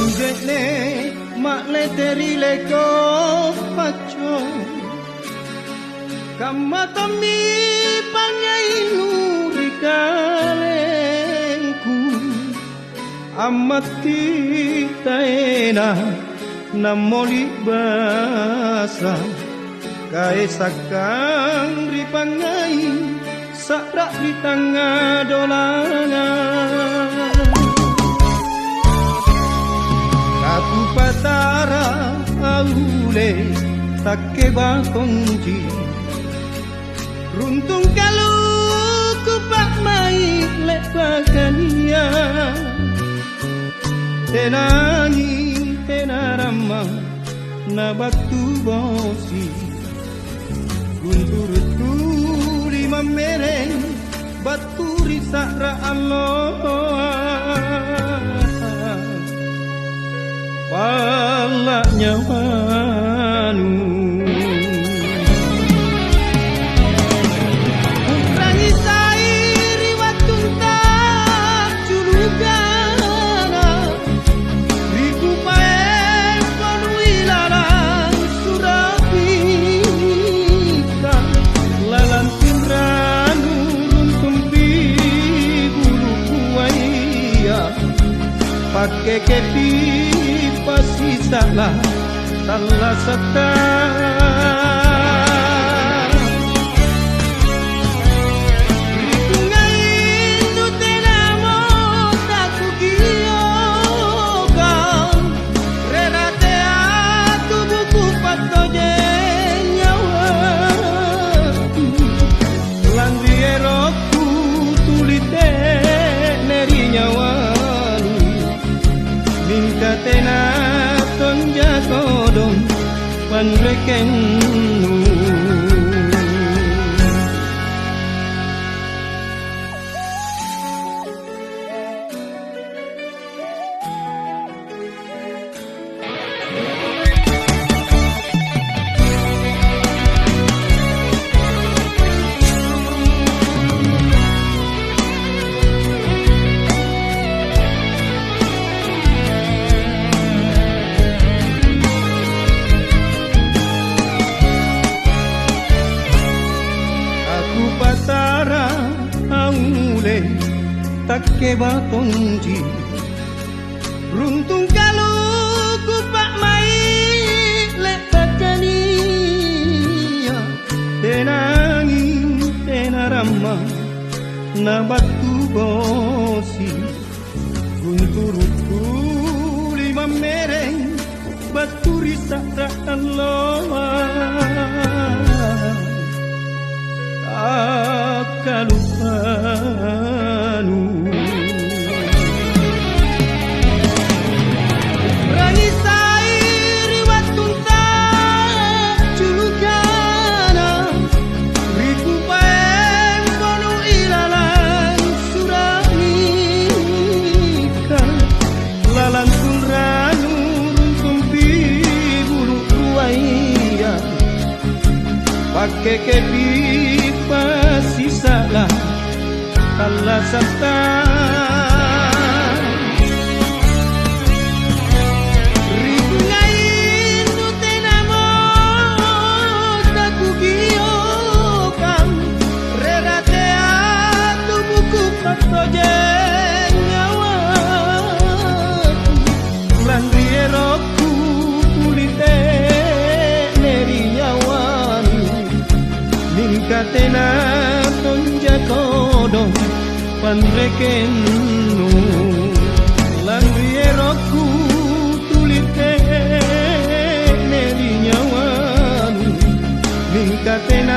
Panjene mak leteri leko paco kamatomi pangai nurikalenku amati taena namoli basa kae sakang ripangai sakrak di tangga dolangan aku patara aule takke batonji runtung kalau ku pak mai lepakania tenani tenarama na batu bosi guntur tuli mamereng baturi sakra Allah palak nyawanu ukrangi sairi watunta curugana riku pae ponui larang surapika lalan timranu runtumpi bulu kuaya pakai kepi pasti salah salah serta rikungain tu tenamo tak kukiokan relate atu buku patoje nyawa landri eroku tulite neri nyawa minta tena tonja kodong panrekenu pasara aule takke batonji runtung kalau ku pak mai lepakania tenangi tenarama na batu bosi guntur tuli mamereng baturi sakra Allah akalupanu rani sairi watunta curugana riku paen bonu ilalan suramika lalan sunranu runtumpi bulu kuaya pakai kepi pasti salah salah serta rikungain tu tenamo tak kukiokan relate atu buku patoje nyawa landri eroku kulite neri nyawani katena tonja kodong panrekenu landri eroku tulite neri nyawanu katena